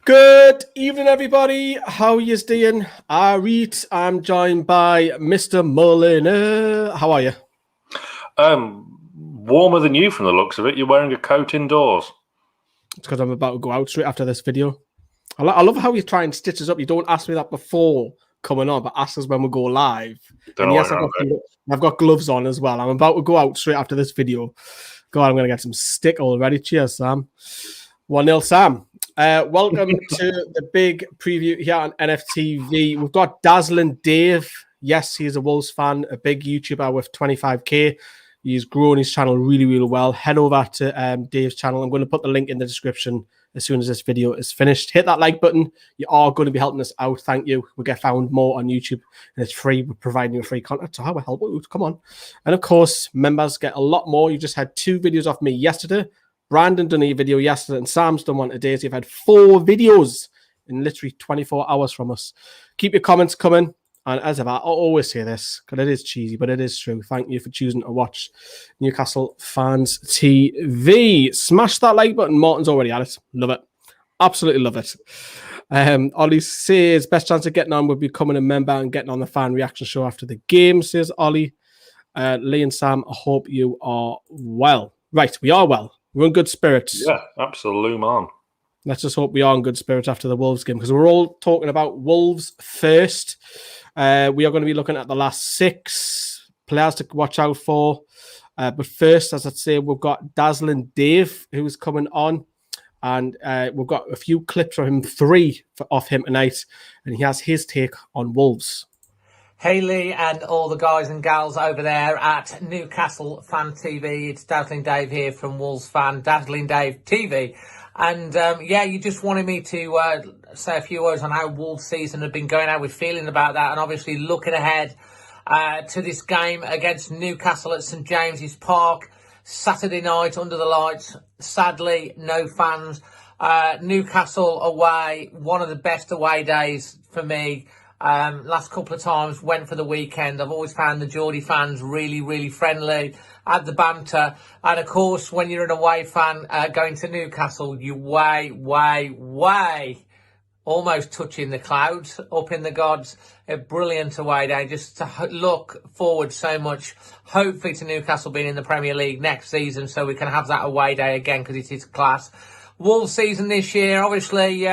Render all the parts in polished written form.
Good evening, everybody. How you doing? I'm joined by Mr. Molina. How are you? Warmer than you from the looks of it. You're wearing a coat indoors. It's because I'm about to go out straight after this video. I love how you try and stitch us up. You don't ask me that before coming on, but ask us when we go live. And yes, I've got gloves on as well. I'm about to go out straight after this video. God, I'm going to get some stick already. Cheers, Sam. 1-0, Sam. Welcome to the big preview here on NFTV. We've got Dazzling Dave. Yes, he's a Wolves fan, a big YouTuber with 25k. He's grown his channel really, really well. Head over to Dave's channel. I'm going to put the link in the description as soon as this video is finished. Hit that like button. You are going to be helping us out. Thank you. We get found more on YouTube, and it's free. We're providing you free content. So how we help you? Come on. And of course, members get a lot more. You just had 2 videos off me yesterday. Brandon done a video yesterday, and Sam's done one today. So you've had 4 videos in literally 24 hours from us. Keep your comments coming. And as ever, I always say this, because it is cheesy, but it is true. Thank you for choosing to watch Newcastle Fans TV. Smash that like button. Martin's already at it. Love it. Absolutely love it. Ollie says, best chance of getting on would be becoming a member and getting on the fan reaction show after the game, says Ollie. Lee and Sam, I hope you are well. Right, we are well. We're in good spirits. Yeah, absolutely, man. Let's just hope we are in good spirits after the Wolves game, because we're all talking about Wolves first. We are going to be looking at the last 6 players to watch out for. But first, as I say, we've got Dazzling Dave, who's coming on. And we've got a few clips from him, 3 off him tonight. And he has his take on Wolves. Hey Lee and all the guys and gals over there at Newcastle Fan TV. It's Dazzling Dave here from Wolves Fan, Dazzling Dave TV. And yeah, you just wanted me to say a few words on how Wolves season had been going, how we're feeling about that, and obviously looking ahead to this game against Newcastle at St James's Park, Saturday night under the lights. Sadly, no fans. Newcastle away, one of the best away days for me. Last couple of times went for the weekend. I've always found the Geordie fans really, really friendly, had the banter. And of course, when you're an away fan going to Newcastle, you way almost touching the clouds, up in the gods. A brilliant away day. Just to look forward so much, hopefully, to Newcastle being in the Premier League next season, so we can have that away day again, because it is class. Wolves season this year, obviously,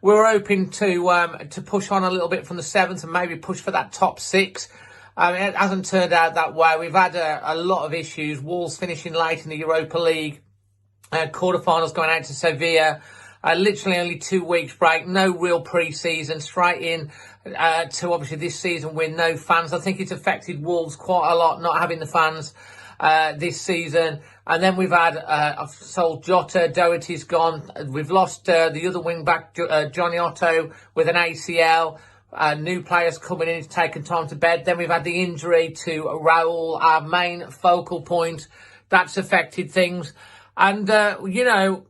we were hoping to push on a little bit from the 7th and maybe push for that top 6. It hasn't turned out that way. We've had a lot of issues. Wolves finishing late in the Europa League. Quarterfinals going out to Sevilla. Literally only 2 weeks break. No real pre-season. Straight in to obviously this season with no fans. I think it's affected Wolves quite a lot not having the fans this season. And then we've had I've sold Jota, Doherty's gone. We've lost the other wing back, Johnny Otto, with an ACL. New players coming in, it's taken time to bed. Then we've had the injury to Raul, our main focal point. That's affected things. And, you know,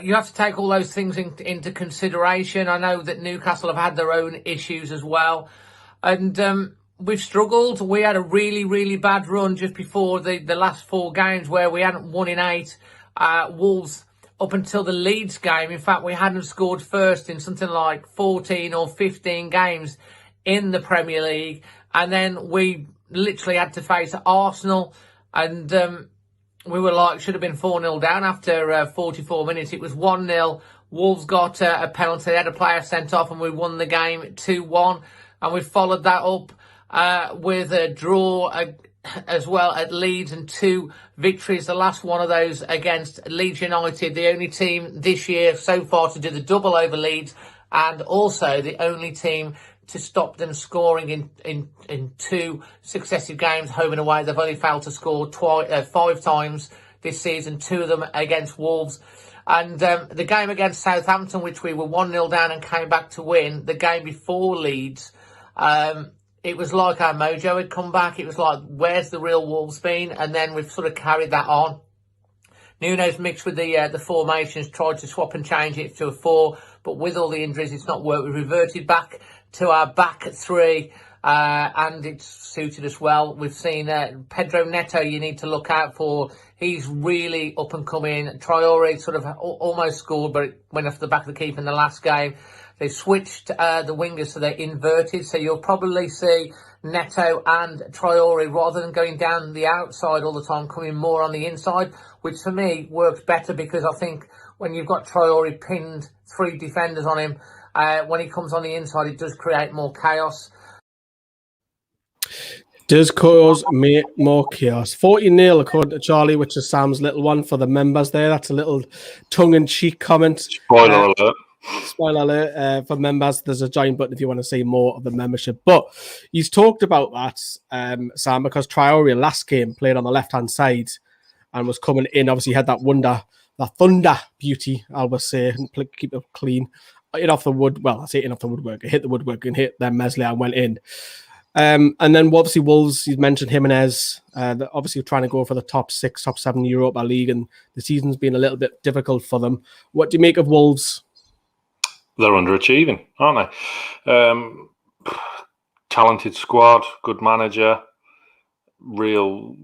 you have to take all those things into consideration. I know that Newcastle have had their own issues as well. And we've struggled. We had a really, really bad run just before the last 4 games where we hadn't won in 8. Wolves, up until the Leeds game, in fact, we hadn't scored first in something like 14 or 15 games in the Premier League. And then we literally had to face Arsenal. And we were like, should have been 4-0 down after 44 minutes. It was 1-0. Wolves got a penalty. They had a player sent off and we won the game 2-1. And we followed that up with a draw as well at Leeds and 2 victories. The last one of those against Leeds United, the only team this year so far to do the double over Leeds, and also the only team to stop them scoring in 2 successive games, home and away. They've only failed to score 5 times this season, 2 of them against Wolves. And the game against Southampton, which we were 1-0 down and came back to win, the game before Leeds, it was like our mojo had come back. It was like, where's the real Wolves been? And then we've sort of carried that on. Nuno's mixed with the formations, tried to swap and change it to a 4, but with all the injuries, it's not worked. We reverted back to our back 3 and it's suited us well. We've seen Pedro Neto you need to look out for. He's really up and coming. Traore sort of almost scored, but it went off the back of the keeper in the last game. They switched the wingers so they're inverted, so you'll probably see Neto and Traore, rather than going down the outside all the time, coming more on the inside, which for me works better because I think when you've got Traore pinned 3 defenders on him, when he comes on the inside, it does create more chaos. Does cause more chaos. 40-0 according to Charlie, which is Sam's little one for the members there. That's a little tongue-in-cheek comment. Spoiler alert. Spoiler alert for members. There's a join button if you want to see more of the membership. But he's talked about that, Sam, because Traore last game played on the left-hand side and was coming in. Obviously, he had that thunder beauty, I would say, and keep it clean. Hit off the wood. Well, I say hit off the woodwork. It hit the woodwork and hit then Meslier and went in. And then obviously Wolves, you mentioned Jimenez, obviously trying to go for the top 6, top 7 Europa League, and the season's been a little bit difficult for them. What do you make of Wolves? They're underachieving, aren't they? Talented squad, good manager, real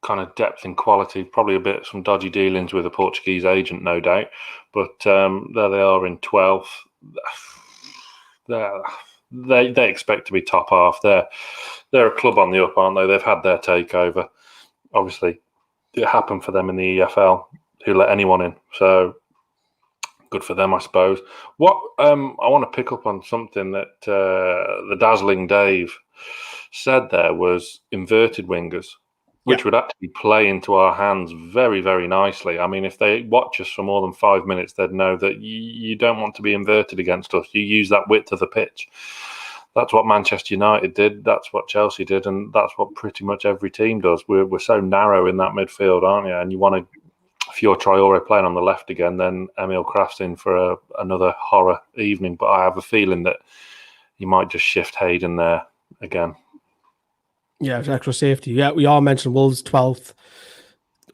kind of depth and quality. Probably some dodgy dealings with a Portuguese agent, no doubt. But there they are in 12th. They expect to be top half. They're a club on the up, aren't they? They've had their takeover. Obviously, it happened for them in the EFL, who let anyone in. So good for them, I suppose. What I want to pick up on something that the Dazzling Dave said there was inverted wingers, which would actually play into our hands very, very nicely. I mean, if they watch us for more than 5 minutes, they'd know that you don't want to be inverted against us. You use that width of the pitch. That's what Manchester United did. That's what Chelsea did. And that's what pretty much every team does. We're so narrow in that midfield, aren't you? And you want to, if you're Traore playing on the left again, then Emil Kraft's in for another horror evening. But I have a feeling that you might just shift Hayden there again. Yeah, extra safety. Yeah, we all mentioned Wolves 12th.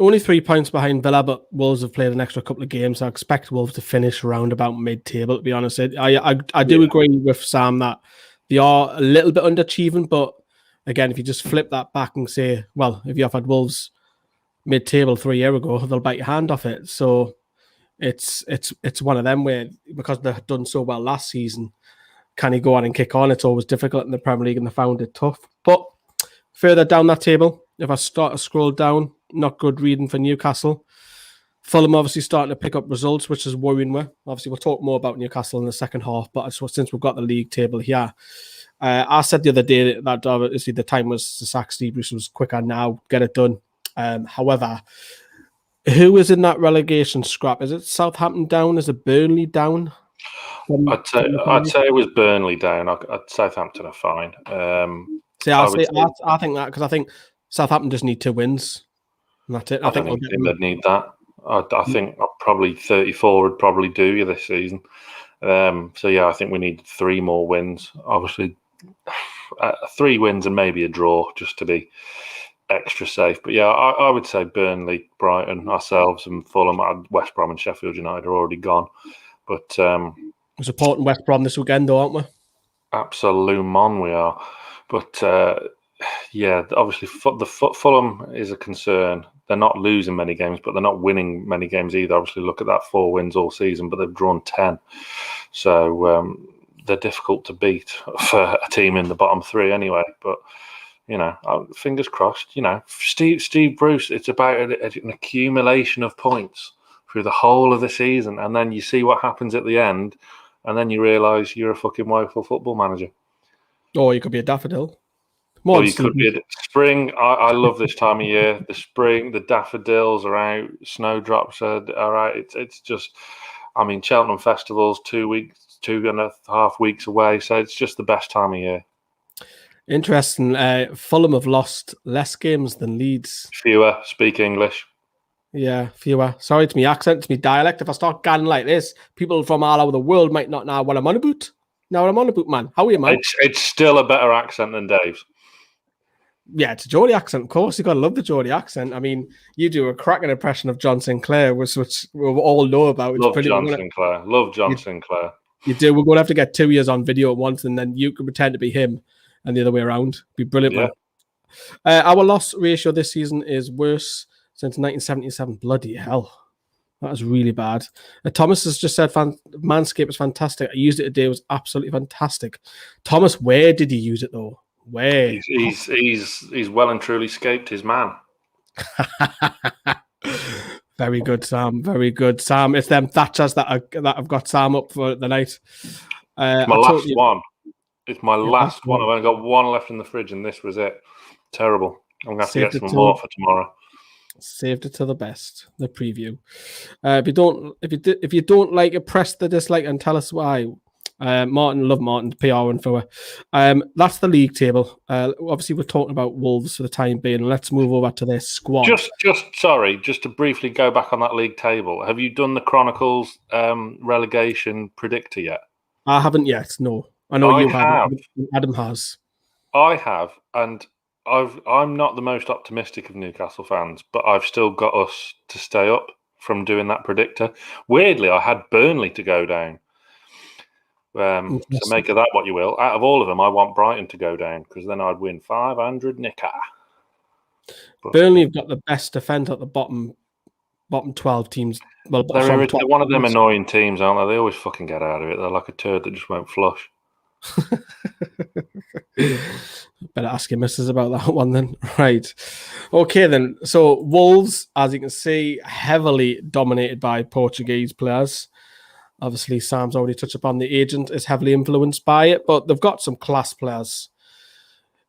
Only 3 points behind Villa, but Wolves have played an extra couple of games. I expect Wolves to finish around about mid-table, to be honest. I do agree with Sam that they are a little bit underachieving, but again, if you just flip that back and say, well, if you have had Wolves mid-table 3 years ago, they'll bite your hand off it. So it's one of them where, because they've done so well last season, can he go on and kick on? It's always difficult in the Premier League, and they found it tough. But further down that table, if I start to scroll down, not good reading for Newcastle. Fulham obviously starting to pick up results, which is worrying me. Obviously, we'll talk more about Newcastle in the second half, but since we've got the league table here, I said the other day that obviously the time was to sack Steve Bruce was quicker now, get it done. However, who is in that relegation scrap? Is it Southampton down? Is it Burnley down? I'd say it was Burnley down. Southampton are fine. I think that because I think Southampton just need 2 wins. And that's it. I don't think they'd need that. I think probably 34 would probably do you this season. So yeah, I think we need 3 more wins. Obviously, 3 wins and maybe a draw just to be extra safe. But yeah, I would say Burnley, Brighton, ourselves, and Fulham. West Brom and Sheffield United are already gone. But we're supporting West Brom this weekend, though, aren't we? Absolument, we are. But yeah, obviously, Fulham is a concern. They're not losing many games, but they're not winning many games either. Obviously, look at that 4 wins all season, but they've drawn 10. So they're difficult to beat for a team in the bottom 3 anyway. But, you know, fingers crossed, you know, Steve Bruce, it's about an accumulation of points through the whole of the season. And then you see what happens at the end, and then you realise you're a fucking woeful football manager. Or you could be a daffodil. Or you could be a spring. I love this time of year. The spring, the daffodils are out, snowdrops are out. It's just, I mean, Cheltenham Festival's 2.5 weeks away, so it's just the best time of year. Interesting. Fulham have lost less games than Leeds. Fewer, speak English. Yeah, fewer. Sorry, it's me accent, it's me dialect. If I start ganning like this, people from all over the world might not know what I'm on about. Now I'm on about, man. How are you, man? It's still a better accent than Dave's. Yeah, it's a Geordie accent. Of course, you got to love the Geordie accent. I mean, you do a cracking impression of John Sinclair, which we all know about. Love John Sinclair. You do. We're going to have to get 2 years on video at once, and then you can pretend to be him, and the other way around. Be brilliant, Yeah. man. Our loss ratio this season is worse since 1977. Bloody hell. That is really bad. Thomas has just said, Manscaped is fantastic. I used it today. It was absolutely fantastic. Thomas, where did he use it, though? Where? He's well and truly scaped his man. Very good, Sam. Very good, Sam. It's them Thatchers that have got Sam up for the night. It's my last one. It's my last one. I've only got one left in the fridge, and this was it. Terrible. I'm gonna have to get some more for tomorrow. Saved it to the best. The preview. If you don't like it, press the dislike and tell us why. Martin, love Martin, PR and for. That's the league table. Obviously, we're talking about Wolves for the time being. Let's move over to their squad. Just to briefly go back on that league table. Have you done the Chronicles relegation predictor yet? I haven't yet. No, I know you have. Adam has. I have, and I'm not the most optimistic of Newcastle fans, but I've still got us to stay up from doing that predictor. Weirdly, I had Burnley to go down. So make of that what you will. Out of all of them, I want Brighton to go down because then I'd win 500 nicker. Burnley have got the best defence at the bottom 12 teams. Well, they're one of them annoying teams, aren't they? They always fucking get out of it. They're like a turd that just won't flush. Better ask your missus about that one then. Right. Okay then. So Wolves, as you can see, heavily dominated by Portuguese players. Obviously, Sam's already touched upon the agent is heavily influenced by it, but they've got some class players.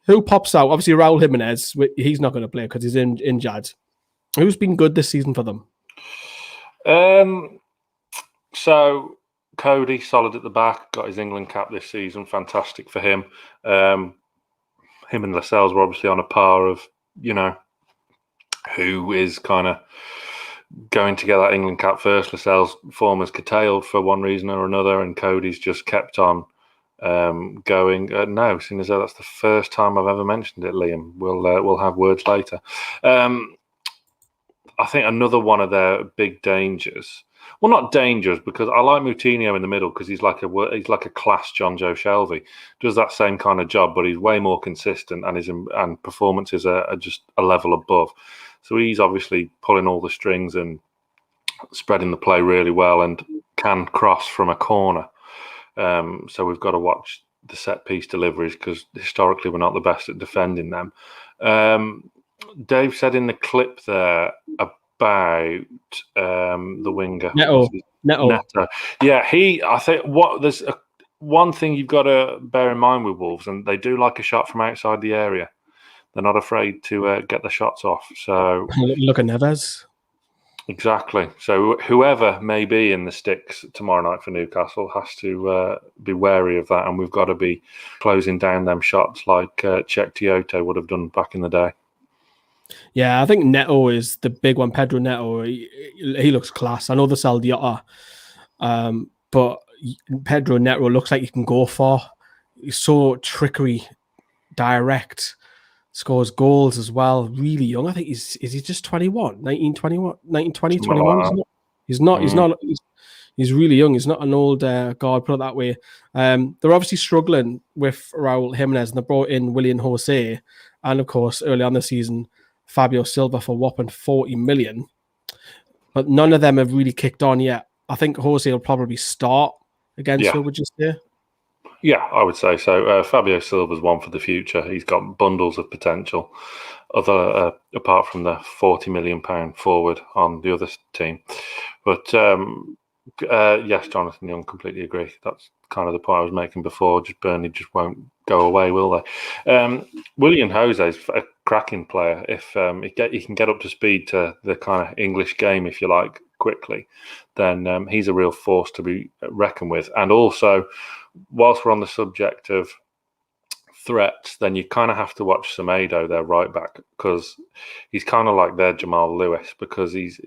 Who pops out? Obviously, Raul Jimenez. He's not going to play because he's injured. Who's been good this season for them? So Cody, solid at the back, got his England cap this season. Fantastic for him. Him and Lascelles were obviously on a par of, who is kind of going to get that England cap first. Lascelles' form has curtailed for one reason or another, and Cody's just kept on going. No, seeing as though that's the first time I've ever mentioned it, Liam. We'll have words later. I think another one of their big dangers. Well, not dangers, because I like Moutinho in the middle because he's like a class John Joe Shelby. Does that same kind of job, but he's way more consistent and his performances are just a level above. So he's obviously pulling all the strings and spreading the play really well and can cross from a corner. So we've got to watch the set piece deliveries because historically we're not the best at defending them. Dave said in the clip there about the winger. Neto. Yeah, I think there's one thing you've got to bear in mind with Wolves, and they do like a shot from outside the area. They're not afraid to get the shots off. So look at Neves. Exactly. So whoever may be in the sticks tomorrow night for Newcastle has to be wary of that, and we've got to be closing down them shots like Czech Tiote would have done back in the day. Yeah, I think Neto is the big one. Pedro Neto, he looks class. I know the Saldiota, but Pedro Neto looks like he can go far. He's so trickery, direct, scores goals as well. Really young. I think is he just 21? 19, 21? 19, 20, 21? He's really young. He's not an old guard, put it that way. They're obviously struggling with Raul Jimenez, and they brought in William Jose, and of course, early on the season, Fabio Silva for a whopping 40 million. But none of them have really kicked on yet. I think Jose will probably start against who would you say? Yeah, I would say so. Fabio Silva's one for the future. He's got bundles of potential, apart from the £40 million forward on the other team. But yes, Jonathan Young, completely agree. That's kind of the point I was making before. Just Burnley just won't go away, will they? William Jose is a cracking player. If he can get up to speed to the kind of English game, if you like, quickly, then he's a real force to be reckoned with. And also, whilst we're on the subject of threats, then you kind of have to watch Semedo, their right back, because he's kind of like their Jamal Lewis, because he's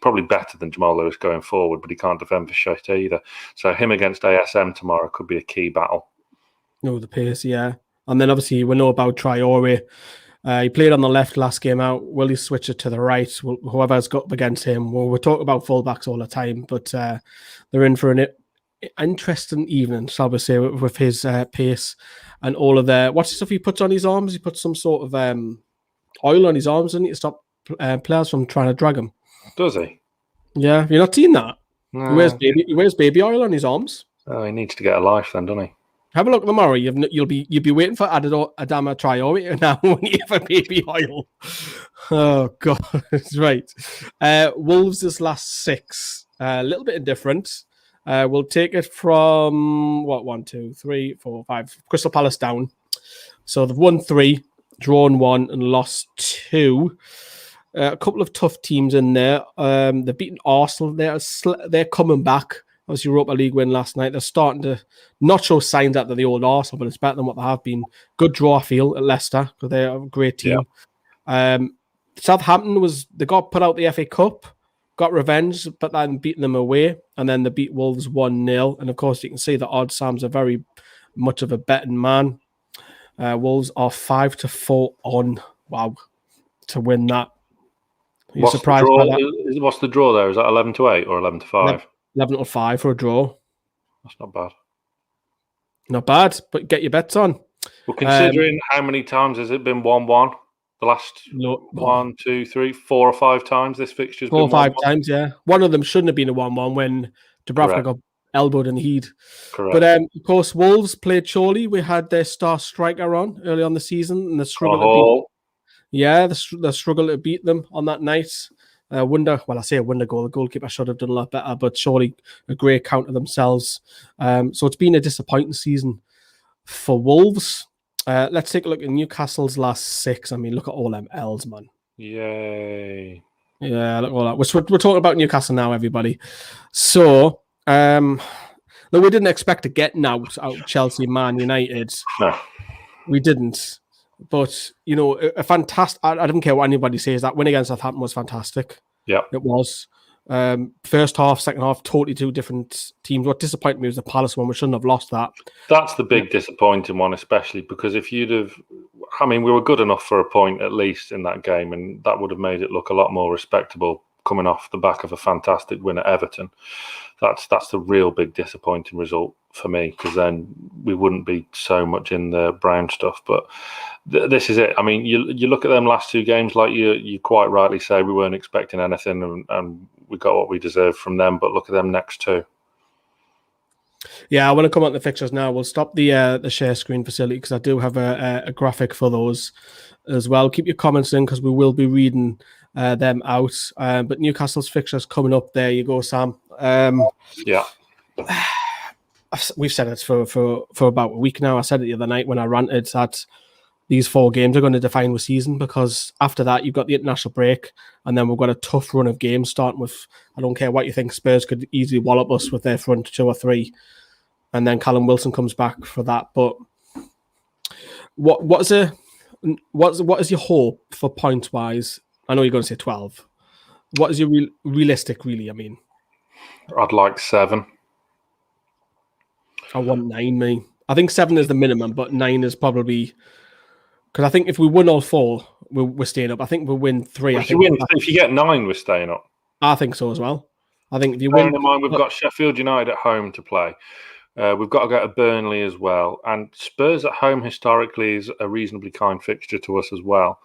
probably better than Jamal Lewis going forward, but he can't defend for shit either. So him against ASM tomorrow could be a key battle. No, the pace, yeah. And then obviously we know about Traore. He played on the left last game out. Will he switch it to the right? Whoever's got up against him. Well, we're talking about fullbacks all the time, but they're in for interesting evening, shall we say, with his pace and all of the what's the stuff he puts on his arms. He puts some sort of oil on his arms, and to stop players from trying to drag him. Does he? Yeah, have you not seen that? No. He wears baby oil on his arms. Oh, he needs to get a life then, doesn't he? Have a look tomorrow. You'll be waiting for Adama Traore now when you have a baby oil. Oh God, right. Wolves' this last 6, a little bit indifferent. We'll take it from 1, 2, 3, 4, 5. Crystal Palace down. So they've won 3, drawn 1, and lost 2. A couple of tough teams in there. They've beaten Arsenal. They're coming back. Obviously, Europa League win last night. They're starting to not show signs that they're the old Arsenal, but it's better than what they have been. Good draw, I feel, at Leicester, because they're a great team. Yeah. Southampton they got put out the FA Cup, got revenge, but then beating them away, and then they beat Wolves 1-0. And of course, you can see that Odd Sam's a very much of a betting man. Wolves are 5-4 on. Wow, to win that. Are you surprised by that? What's the draw there? Is that 11-8 or 11-5? 11-5 for a draw. That's not bad. Not bad, but get your bets on. Well, considering how many times has it been 1-1? The last 1, 2, 3, 4 or 5 times this fixture's 4 or been 5 1-1. times, yeah. One of them shouldn't have been a 1-1 when Dubravka got elbowed in the heat. Correct. But of course, Wolves played surely. We had their star striker on early on the season, and the struggle to beat. The struggle to beat them on that night. I say a wonder goal. The goalkeeper should have done a lot better, but surely a great counter themselves. So it's been a disappointing season for Wolves. Let's take a look at Newcastle's last 6. I mean, look at all them L's, man. Yay. Yeah, look at all that. We're talking about Newcastle now, everybody. So, we didn't expect to get out Chelsea, Man United. No. We didn't. But, a fantastic... I don't care what anybody says. That win against Southampton was fantastic. Yeah. It was. First half, second half, totally 2 different teams. What disappointed me was the Palace one. We shouldn't have lost that. That's the big disappointing one, especially because if you'd have... I mean, we were good enough for a point at least in that game, and that would have made it look a lot more respectable coming off the back of a fantastic win at Everton. That's the real big disappointing result for me, because then we wouldn't be so much in the brown stuff. But this is it. I mean, you look at them last 2 games, like you quite rightly say, we weren't expecting anything, and we got what we deserved from them. But look at them next 2. Yeah, I want to come on the fixtures now. We'll stop the share screen facility because I do have a graphic for those as well. Keep your comments in because we will be reading them out. But Newcastle's fixtures coming up. There you go, Sam. Yeah. We've said it for about a week now. I said it the other night when I ranted that these 4 games are going to define the season, because after that you've got the international break, and then we've got a tough run of games starting with, I don't care what you think, Spurs could easily wallop us with their front 2 or 3, and then Callum Wilson comes back for that. But what is your hope for points wise? I know you're going to say 12. What is your realistic, really? I mean, I'd like 7. I want 9, me. I think 7 is the minimum, but 9 is probably... Because I think if we win all 4, we're staying up. I think we'll win 3. If you get 9, we're staying up. I think so as well. I think if you Bearing win... in mind, we've got Sheffield United at home to play. We've got to go to Burnley as well. And Spurs at home historically is a reasonably kind fixture to us as well.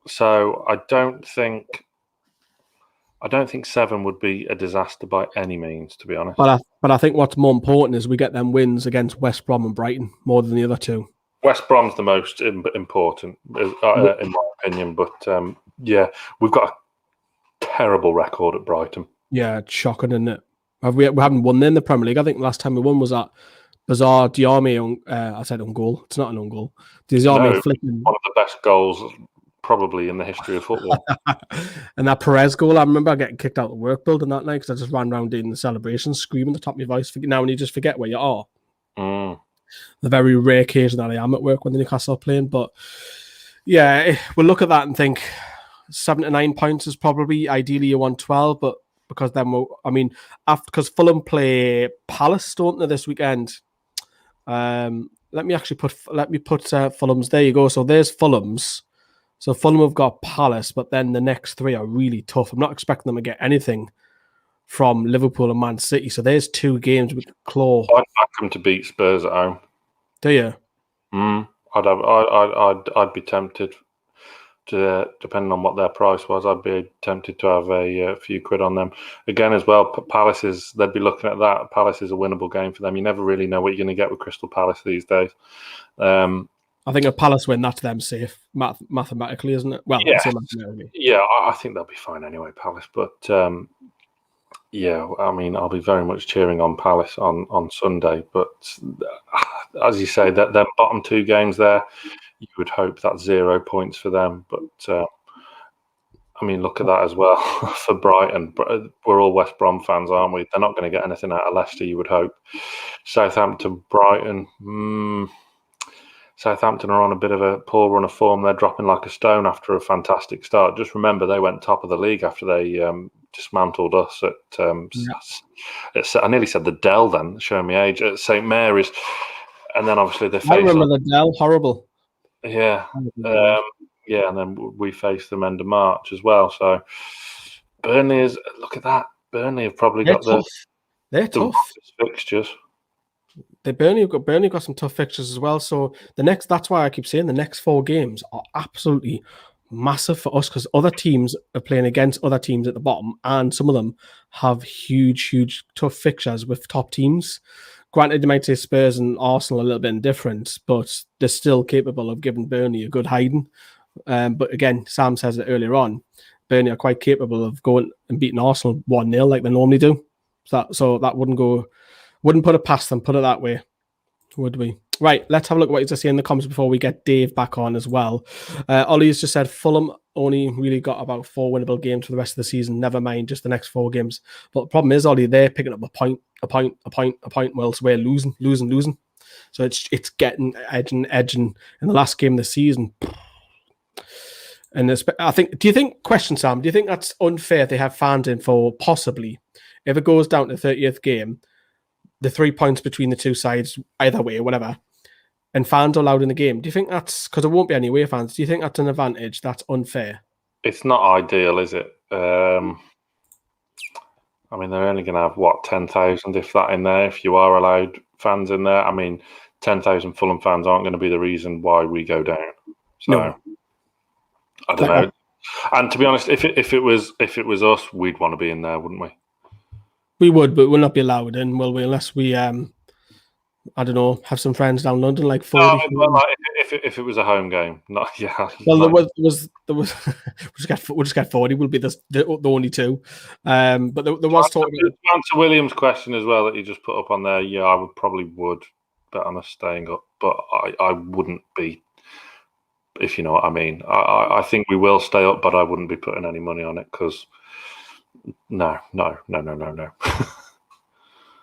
So I don't think 7 would be a disaster by any means, to be honest. But I think what's more important is we get them wins against West Brom and Brighton more than the other 2. West Brom's the most important, in my opinion. But yeah, we've got a terrible record at Brighton. Yeah, it's shocking, isn't it? We haven't won in the Premier League. I think the last time we won was that bizarre Diarmi. I said on goal. It's not an own goal. Diarmi flicking. One of the best goals probably in the history of football. And that Perez goal, I remember getting kicked out of the work building that night because I just ran around doing the celebration, screaming at the top of my voice. Now and you just forget where you are. The very rare occasion that I am at work when the Newcastle are playing. But yeah, we'll look at that and think 7 to 9 points is probably ideally you want 12, but because then because Fulham play Palace, don't they, this weekend? Let me put Fulham's. There you go. So there's Fulham's. So Fulham have got Palace, but then the next 3 are really tough. I'm not expecting them to get anything from Liverpool and Man City. So there's 2 games we could claw. I'd back them to beat Spurs at home. Do you? I'd be tempted to, depending on what their price was, I'd be tempted to have a few quid on them. Again, as well, Palace they'd be looking at that. Palace is a winnable game for them. You never really know what you're going to get with Crystal Palace these days. I think a Palace win, that's them safe mathematically, isn't it? Well, yeah, mathematically. Yeah, I think they'll be fine anyway, Palace. But yeah, I mean, I'll be very much cheering on Palace on Sunday. But as you say, that their bottom 2 games there, you would hope that's 0 points for them. But I mean, look at that as well for Brighton. We're all West Brom fans, aren't we? They're not going to get anything out of Leicester, you would hope. Southampton, Brighton. Southampton are on a bit of a poor run of form. They're dropping like a stone after a fantastic start. Just remember, they went top of the league after they dismantled us at I nearly said the Dell then, showing me age, at St Mary's. And then obviously they faced... I remember the Dell, horrible. Yeah. Yeah, and then we faced them end of March as well. So Burnley is... Look at that. Burnley have probably got They're tough. Fixtures. Burnley got some tough fixtures as well. So that's why I keep saying the next 4 games are absolutely massive for us, because other teams are playing against other teams at the bottom, and some of them have huge tough fixtures with top teams. Granted, you might say Spurs and Arsenal are a little bit indifferent, but they're still capable of giving Burnley a good hiding. But again, Sam says it earlier on, Burnley are quite capable of going and beating Arsenal 1-0 like they normally do. So that wouldn't put it past them, put it that way, would we? Right, let's have a look at what you just say in the comments before we get Dave back on as well. Ollie's just said Fulham only really got about 4 winnable games for the rest of the season. Never mind just the next 4 games. But the problem is, Ollie, they're picking up a point, whilst we're losing. So it's getting edging in the last game of the season. And I think, question, Sam, do you think that's unfair if they have fans in for possibly, if it goes down to the 30th game, the 3 points between the 2 sides, either way, whatever, and fans are allowed in the game? Do you think that's, because there won't be any away fans, do you think that's an advantage? That's unfair? It's not ideal, is it? I mean, they're only going to have, 10,000, if that, in there, if you are allowed fans in there. I mean, 10,000 Fulham fans aren't going to be the reason why we go down. So, no. I don't know. And to be honest, if it was us, we'd want to be in there, wouldn't we? We would, but we'll not be allowed in, will we? Unless we, I don't know, have some friends down London, like 40. No, like if it was a home game, not yeah. Well, there was we'll just get 40. We'll be the only 2. But there was talk. To answer William's question as well that you just put up on there, yeah, I would bet on us staying up, but I wouldn't be, if you know what I mean. I think we will stay up, but I wouldn't be putting any money on it because. No.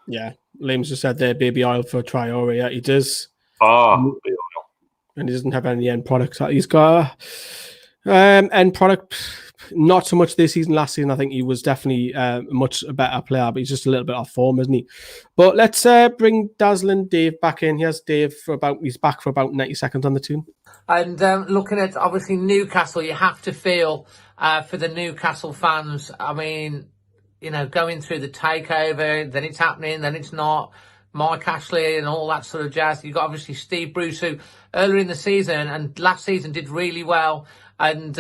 Yeah, Liam's just said there, baby oil for Traore. Yeah, he does. Baby oil. And he doesn't have any end product. He's got end product, not so much this season. Last season, I think he was definitely much a better player, but he's just a little bit off form, isn't he? But let's bring Dazzling Dave back in. Here's Dave he's back for about 90 seconds on the tune. And looking at, obviously, Newcastle, you have to feel for the Newcastle fans. I mean, going through the takeover, then it's happening, then it's not. Mike Ashley and all that sort of jazz. You've got, obviously, Steve Bruce, who earlier in the season and last season did really well and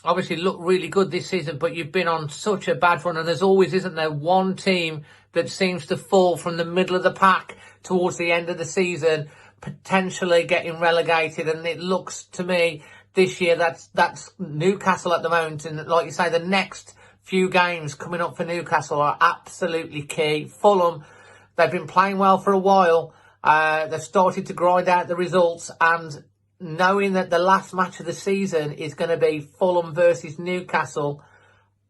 obviously looked really good this season, but you've been on such a bad run, and there's always, isn't there, one team that seems to fall from the middle of the pack towards the end of the season, potentially getting relegated, and it looks to me this year that's Newcastle at the moment. And like you say, the next few games coming up for Newcastle are absolutely key. Fulham, they've been playing well for a while. They've started to grind out the results, and knowing that the last match of the season is going to be Fulham versus Newcastle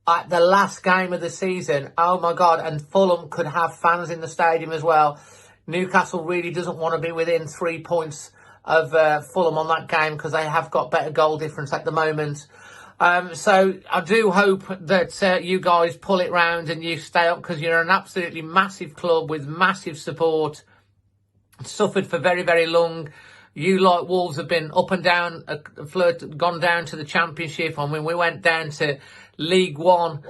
at the last game of the season, oh my God, and Fulham could have fans in the stadium as well. Newcastle really doesn't want to be within 3 points of Fulham on that game because they have got better goal difference at the moment. So I do hope that you guys pull it round and you stay up, because you're an absolutely massive club with massive support. Suffered for very, very long. You, like Wolves, have been up and down, gone down to the Championship. I mean, we went down to League One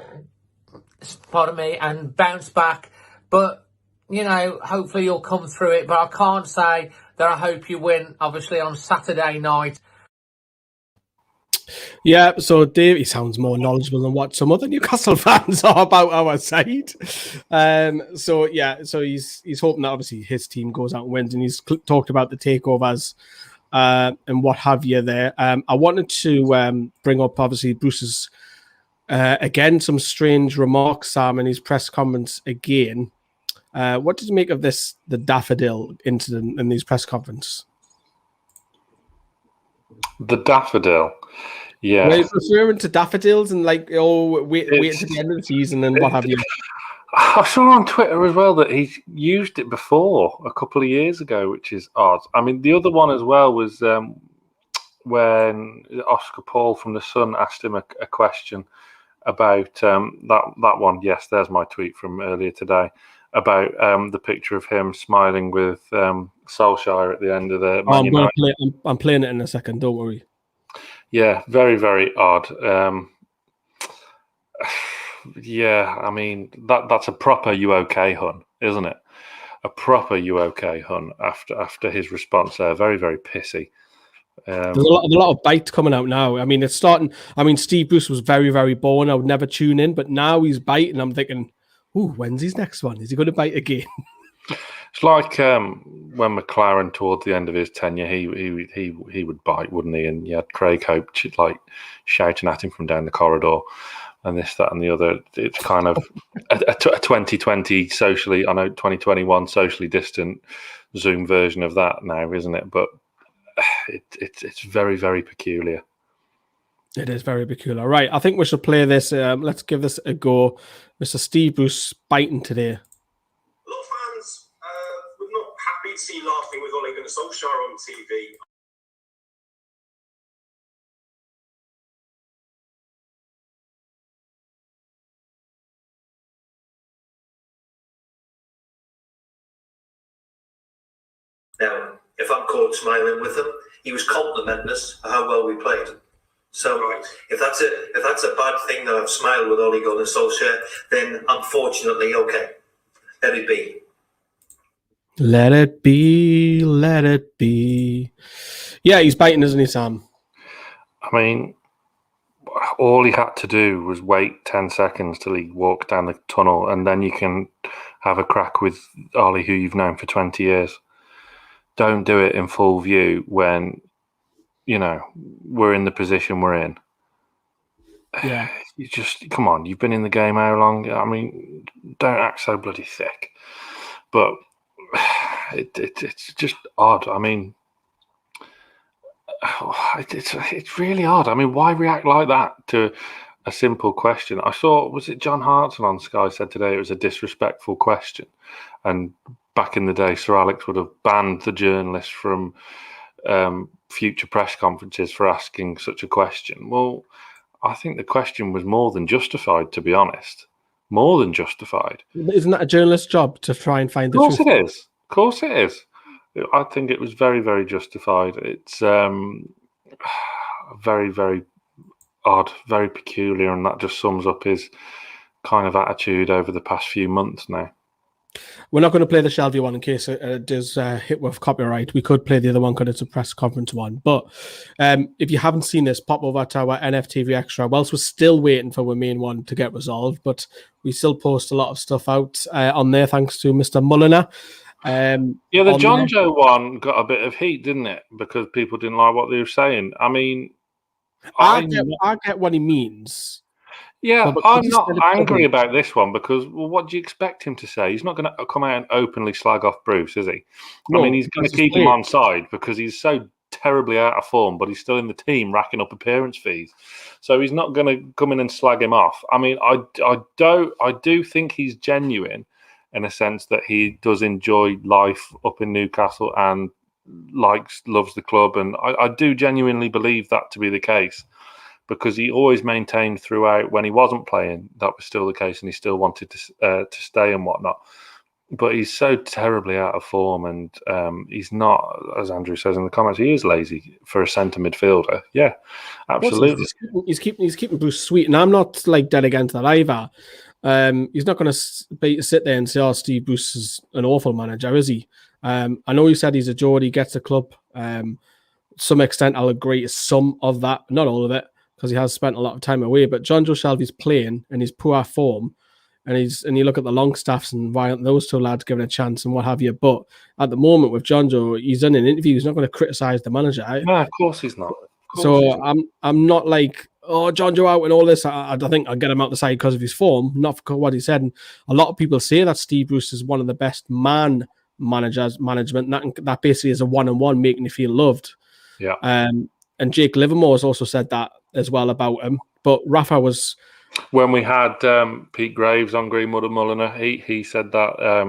pardon me, and bounce back. But, you know, hopefully you'll come through it. But I can't say that I hope you win, obviously, on Saturday night. Yeah, so Dave, he sounds more knowledgeable than what some other Newcastle fans are about our side. So he's hoping that obviously his team goes out and wins, and he's talked about the takeovers and what have you there. I wanted to bring up obviously Bruce's again some strange remarks, Sam, in his press conference again. What did you make of the daffodil incident in these press conference? The daffodil. Yeah. Well, referring to daffodils and like, wait until the end of the season and what have you. I saw on Twitter as well that he used it before a couple of years ago, which is odd. I mean, the other one as well was when Oscar Paul from The Sun asked him a question about that one. Yes, there's my tweet from earlier today about the picture of him smiling with Solskjaer at the end of the Man United. I'm playing it in a second, don't worry. Yeah, very, very odd. Yeah, I mean, that's a proper "you okay, hun," isn't it? A proper "you okay, hun" after his response there. Very, very pissy. There's a lot of bite coming out now. I mean, it's starting. I mean, Steve Bruce was very, very boring. I would never tune in, but now he's biting. I'm thinking, ooh, when's his next one? Is he going to bite again? It's like when McLaren towards the end of his tenure, he would bite, wouldn't he? And you had Craig Hope like shouting at him from down the corridor, and this, that, and the other. It's kind of a 2020 socially, I know 2021 socially distant Zoom version of that now, isn't it? But it's very, very peculiar. It is very peculiar. Right, I think we should play this. Let's give this a go. Mr. Steve Bruce biting today. A lot of fans were not happy to see laughing with Ole Gunnar Solskjaer on TV. Now, if I'm caught smiling with him, he was complimenting us for how well we played. So, if that's a bad thing that I've smiled with Ole Gunnar Solskjaer, then unfortunately, okay, let it be. Let it be, let it be. Yeah, he's biting, isn't he, Sam? I mean, all he had to do was wait 10 seconds till he walked down the tunnel, and then you can have a crack with Ollie, who you've known for 20 years. Don't do it in full view when, you know, we're in the position we're in. Yeah. You just, come on, you've been in the game how long? I mean, don't act so bloody thick. But it's just odd. I mean, it's really odd. I mean, why react like that to a simple question? I saw, was it John Hartson on Sky said today it was a disrespectful question, and back in the day, Sir Alex would have banned the journalist from future press conferences for asking such a question. Well, I think the question was more than justified, to be honest. More than justified. Isn't that a journalist's job to try and find the truth? Of course it is. Of course it is. I think it was very, very justified. It's very, very odd, very peculiar, and that just sums up his kind of attitude over the past few months now. We're not going to play the Shelby one in case it does hit with copyright. We could play the other one because it's a press conference one. But if you haven't seen this, pop over to our NFTV Extra. Whilst we're still waiting for the main one to get resolved, but we still post a lot of stuff out on there thanks to Mr. Mulliner. Yeah, the John Joe one got a bit of heat, didn't it? Because people didn't like what they were saying. I mean, I get what he means. Yeah, I'm not angry about this one because, well, what do you expect him to say? He's not going to come out and openly slag off Bruce, is he? No, I mean, he's going to keep him on side because he's so terribly out of form, but he's still in the team racking up appearance fees. So he's not going to come in and slag him off. I mean, I do think he's genuine in a sense that he does enjoy life up in Newcastle and loves the club. And I do genuinely believe that to be the case, because he always maintained throughout when he wasn't playing that was still the case, and he still wanted to stay and whatnot. But he's so terribly out of form, and he's not, as Andrew says in the comments, he is lazy for a centre midfielder. Yeah, absolutely. He's keeping Bruce sweet, and I'm not like dead against that either. He's not going to sit there and say, "Oh, Steve Bruce is an awful manager," is he? I know you said he's a Geordie, gets the club. To some extent, I'll agree to some of that, not all of it, because he has spent a lot of time away. But John Joe Shelby's playing in his poor form, and you look at the Longstaffs and why aren't those two lads given a chance and what have you. But at the moment with John Joe, he's done an interview. He's not going to criticise the manager. No, of course he's not. I'm not like, oh, John Joe out and all this. I think I'll get him out the side because of his form, not for what he said. And a lot of people say that Steve Bruce is one of the best management. That basically is a one-on-one, making you feel loved. Yeah. And Jake Livermore has also said that as well about him. But Rafa was... When we had Pete Graves on Greenwood and Mulliner, he said that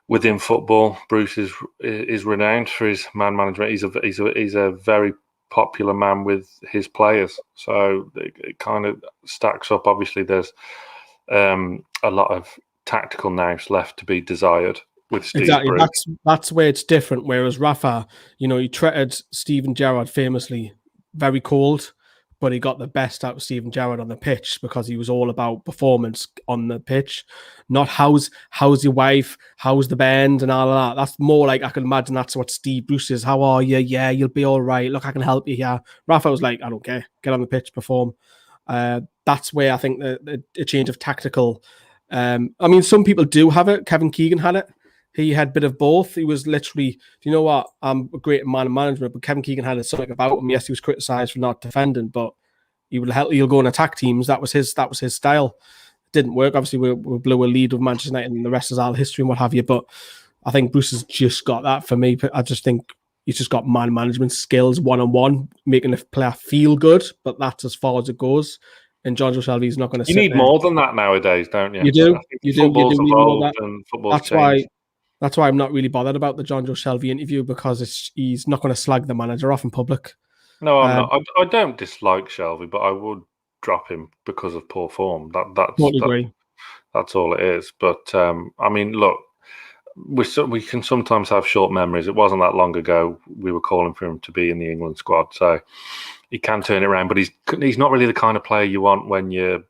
within football, Bruce is renowned for his man management. He's a very popular man with his players, so it kind of stacks up. Obviously, there's a lot of tactical nous left to be desired with Steve exactly. Bruce. That's where it's different. Whereas Rafa, he treated Steven Gerrard famously very cold, but he got the best out of Steven Gerrard on the pitch because he was all about performance on the pitch, not how's your wife, how's the band and all of that. That's more like, I can imagine that's what Steve Bruce is. How are you? Yeah, you'll be all right. Look, I can help you here. Rafa was like, I don't care. Get on the pitch, perform. That's where I think the change of tactical... some people do have it. Kevin Keegan had it. He had a bit of both. He was literally, do you know what? I'm a great man of management, but Kevin Keegan had something about him. Yes, he was criticised for not defending, but he'll go and attack teams. That was his style. It didn't work. Obviously, we blew a lead with Manchester United, and the rest is all history and what have you. But I think Bruce has just got that for me. I just think he's just got man management skills, one-on-one, making the player feel good. But that's as far as it goes. And John Joe Shelby's not going to. You need more than that nowadays, don't you? You do. Football's evolved and football's changed. That's why I'm not really bothered about the John Joe Shelby interview, because he's not going to slag the manager off in public. No, I'm not. I don't dislike Shelby, but I would drop him because of poor form. That's all it is. But look, we can sometimes have short memories. It wasn't that long ago we were calling for him to be in the England squad, so he can turn it around. But he's not really the kind of player you want when you're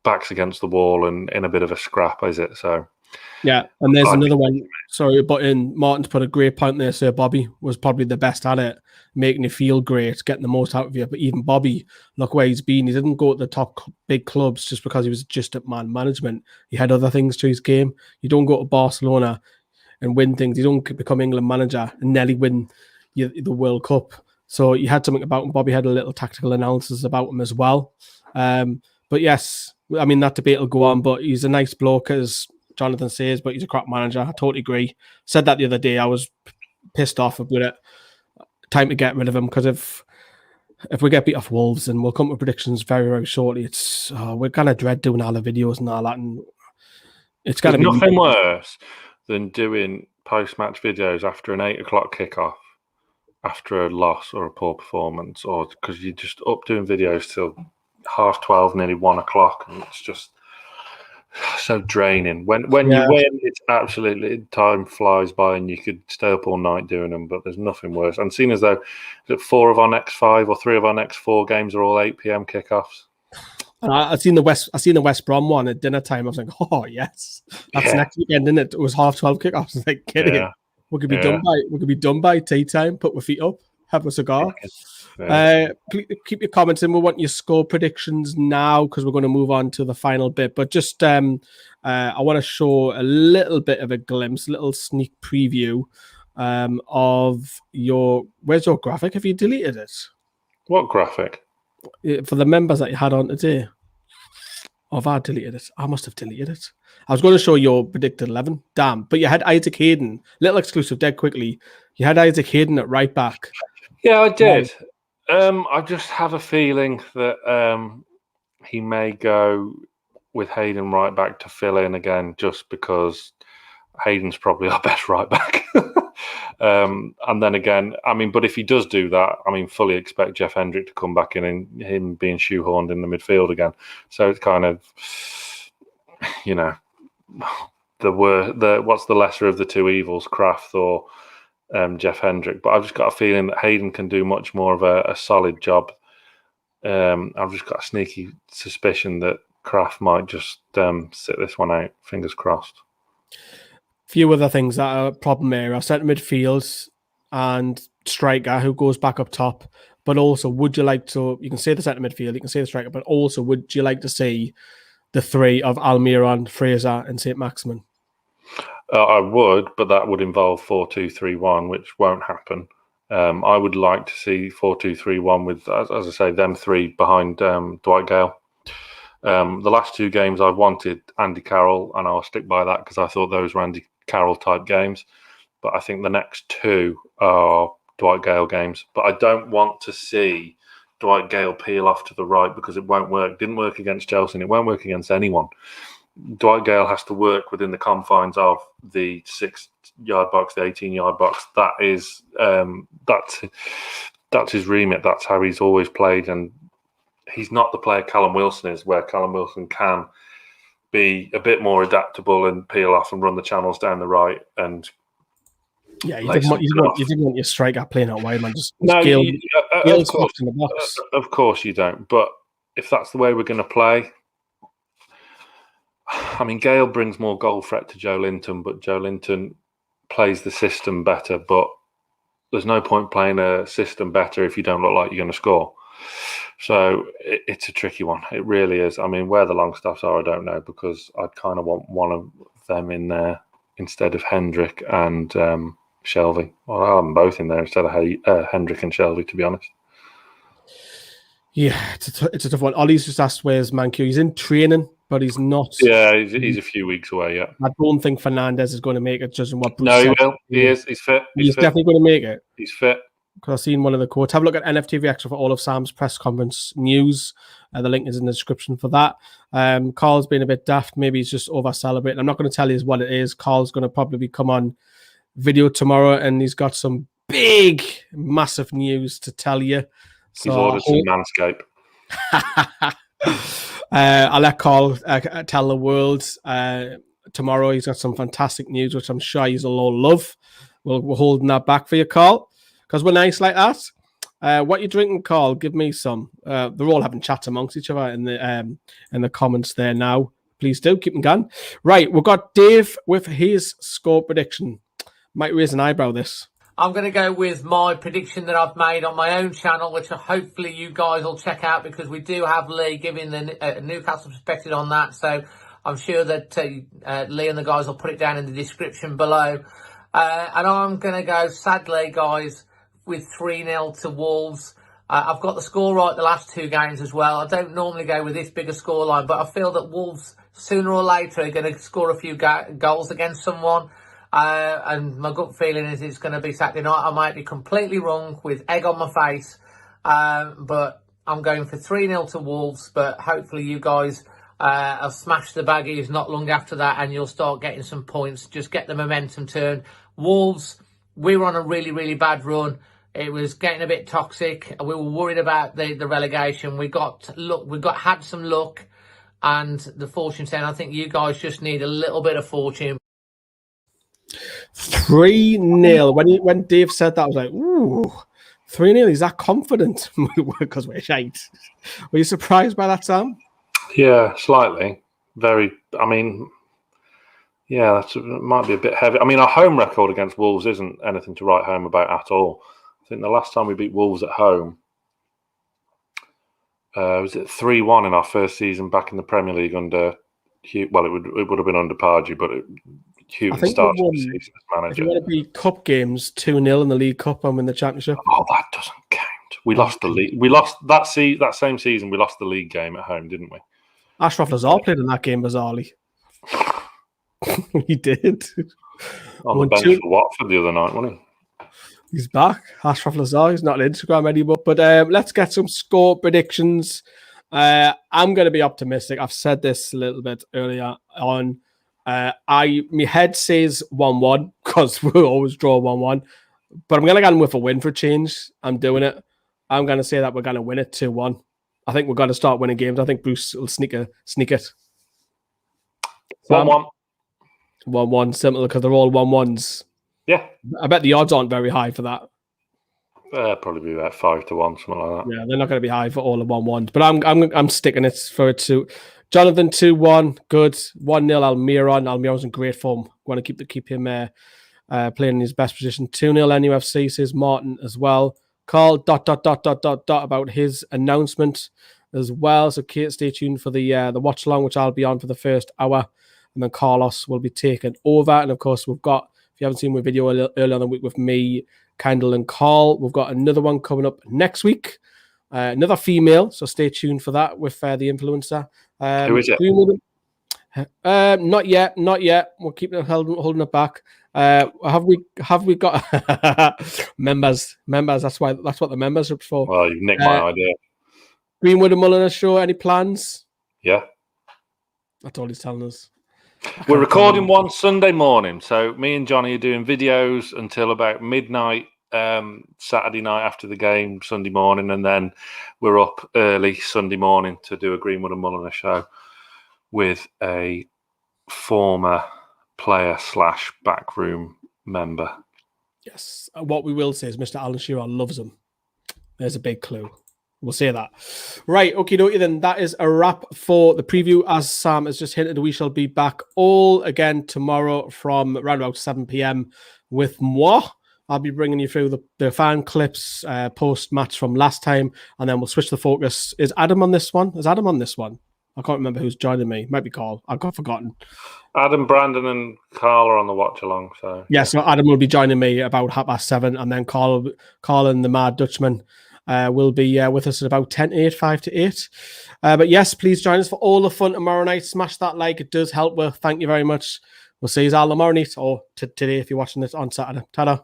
backs against the wall and in a bit of a scrap, is it? So. Yeah, and there's another one. Sorry, but Martin's put a great point there. Sir Bobby was probably the best at it, making you feel great, getting the most out of you. But even Bobby, look where he's been. He didn't go to the top big clubs just because he was just at man management. He had other things to his game. You don't go to Barcelona and win things. You don't become England manager and nearly win the World Cup. So you had something about him. Bobby had a little tactical analysis about him as well. But yes, that debate will go on. But he's a nice bloke, as Jonathan says, but he's a crap manager. I totally agree. Said that the other day. I was pissed off about it. Time to get rid of him, because if we get beat off Wolves, and we'll come to predictions very, very shortly, it's we're kind of dread doing all the videos and all that, and it's going to be nothing worse than doing post-match videos after an 8 o'clock kickoff, after a loss or a poor performance, or because you're just up doing videos till 12:30, nearly 1 o'clock, and it's just so draining. When you win, it's absolutely, time flies by and you could stay up all night doing them, but there's nothing worse. And seeing as though 4 of our next 5 or 3 of our next 4 games are all 8 p.m. kickoffs. I seen the West Brom one at dinner time. I was like, oh yes, that's next weekend, isn't it? It was 12:30 kickoff. I was like, kidding. We could be done by tea time. Put our feet up, have a cigar. Keep your comments in. We want your score predictions now, because we're going to move on to the final bit. But just I want to show a little bit of a glimpse, a little sneak preview of where's your graphic? Have you deleted it? What graphic? For the members that you had on today. Or have I deleted it? I must have deleted it. I was going to show your predicted 11. Damn. But you had Isaac Hayden. Little exclusive, dead quickly. You had Isaac Hayden at right back. Yeah, I did. I just have a feeling that he may go with Hayden right back to fill in again, just because Hayden's probably our best right back. And then again, but if he does do that, fully expect Jeff Hendrick to come back in and him being shoehorned in the midfield again. So it's kind of, what's the lesser of the two evils, Kraft or Jeff Hendrick? But I've just got a feeling that Hayden can do much more of a solid job. I've just got a sneaky suspicion that Kraft might just sit this one out. Fingers crossed. Few other things that are a problem area: centre midfield and striker who goes back up top. But also, would you like to? You can say the centre midfield, you can say the striker, but also, would you like to see the three of Almiron, Fraser, and Saint-Maximin? I would, but that would involve 4-2-3-1, which won't happen. I would like to see 4-2-3-1 with, as I say, them three behind Dwight Gale. The last two games I wanted Andy Carroll, and I'll stick by that because I thought those were Andy Carroll type games. But I think the next two are Dwight Gale games. But I don't want to see Dwight Gale peel off to the right because it won't work. Didn't work against Chelsea and it won't work against anyone. Dwight Gale has to work within the confines of the 6-yard box, the 18-yard box. That is that's his remit. That's how he's always played, and he's not the player Callum Wilson is, where Callum Wilson can be a bit more adaptable and peel off and run the channels down the right. And yeah, you didn't want your striker playing out wide, man. Of course, in the box. Of course you don't. But if that's the way we're going to play, I mean, Gale brings more goal threat to Joe Linton, but Joe Linton plays the system better. But there's no point playing a system better if you don't look like you're going to score. So it's a tricky one. It really is. I mean, where the Longstaffs are, I don't know, because I'd kind of want one of them in there instead of Hendrick and Shelvey. Well, I'll have them both in there instead of Hendrick and Shelvey, to be honest. Yeah, it's a tough one. Ollie's just asked where's Mankiw. He's in training, but he's not. Yeah, he's a few weeks away, yeah. I don't think Fernandez is going to make it, judging what Bruce said. He will. He is. He's fit. He's definitely going to make it. He's fit. Because I've seen one of the quotes. Have a look at NFTV Extra for all of Sam's press conference news. The link is in the description for that. Carl's been a bit daft. Maybe he's just over-celebrating. I'm not going to tell you what it is. Carl's going to probably come on video tomorrow, and he's got some big, massive news to tell you. So he's ordered some Manscaped. I'll let Carl tell the world tomorrow. He's got some fantastic news, which I'm sure you'll all love. We're holding that back for you, Carl, because we're nice like that. What you drinking, Carl? Give me some. They're all having chats amongst each other in the comments there now. Please do keep them going. Right, we've got Dave with his score prediction. Might raise an eyebrow, this. I'm going to go with my prediction that I've made on my own channel, which hopefully you guys will check out, because we do have Lee giving the Newcastle perspective on that. So I'm sure that Lee and the guys will put it down in the description below. And I'm going to go, sadly, guys, with 3-0 to Wolves. I've got the score right the last two games as well. I don't normally go with this bigger scoreline, but I feel that Wolves, sooner or later, are going to score a few goals against someone. And my gut feeling is it's going to be Saturday night. I might be completely wrong with egg on my face. But I'm going for 3-0 to Wolves. But hopefully you guys will smash the baggies not long after that, and you'll start getting some points. Just get the momentum turned. Wolves, we were on a really, really bad run. It was getting a bit toxic. We were worried about the relegation. We had some luck, and the fortune telling. I think you guys just need a little bit of fortune. 3-0. When Dave said that, I was like, ooh, 3-0. He's that confident? Because we're shite. Were you surprised by that, Sam? Yeah, slightly. Very. I mean, yeah, it might be a bit heavy. I mean, our home record against Wolves isn't anything to write home about at all. I think the last time we beat Wolves at home was it 3-1 in our first season back in the Premier League under Hugh. Well, it would have been under Pardew, but Hugh started the season as manager. If you want to beat cup games 2-0 in the League Cup and win the Championship. Oh, that doesn't count. We lost the league. We lost that same season. We lost the league game at home, didn't we? Ashraf Lazar played in that game bizarrely. He did. On the bench for Watford the other night, wasn't he? He's back. Ashraf Lazar. He's not on Instagram anymore. But let's get some score predictions. I'm going to be optimistic. I've said this a little bit earlier on. My head says 1-1 because we always draw 1-1. But I'm going to go with a win for a change. I'm doing it. I'm going to say that we're going to win it 2-1. I think we're going to start winning games. I think Bruce will sneak it. 1-1. 1-1, simple, because they're all 1-1s. Yeah. I bet the odds aren't very high for that. Probably be about 5-1, something like that. Yeah, they're not going to be high for all the 1-1s. But I'm sticking it for it to Jonathan 2-1, good. 1-0 Almiron. Almiron's in great form. Want to keep him playing in his best position. 2-0 NUFC, says Martin as well. Carl ... about his announcement as well. So Kate, stay tuned for the watch along, which I'll be on for the first hour, and then Carlos will be taken over. And of course, we've got, if you haven't seen my video earlier in the week with me, Kendall, and Carl, we've got another one coming up next week. Another female, so stay tuned for that with the influencer. Who is it? Not yet. We'll keep holding it back. Have we got members? That's what the membership's for. Well, you nicked my idea. Greenwood and Mulliner show. Any plans? Yeah, that's all he's telling us. We're recording one Sunday morning, so me and Johnny are doing videos until about midnight Saturday night after the game, Sunday morning, and then we're up early Sunday morning to do a Greenwood and Mulliner show with a former player / backroom member. Yes. What we will say is Mr. Alan Shearer loves him. There's a big clue. We'll say that. Right, okie dokie then. That is a wrap for the preview. As Sam has just hinted, we shall be back all again tomorrow from around about 7 p.m. with moi. I'll be bringing you through the fan clips post-match from last time, and then we'll switch the focus. Is Adam on this one? I can't remember who's joining me. Might be Carl. I've got forgotten. Adam, Brandon, and Carl are on the watch along. So so Adam will be joining me about 7:30, and then Carl and the Mad Dutchman will be with us at about 10:08, 5 to 8. But yes, please join us for all the fun tomorrow night. Smash that like; it does help. Well, thank you very much. We'll see you all tomorrow night, or today if you're watching this on Saturday. Ta-da.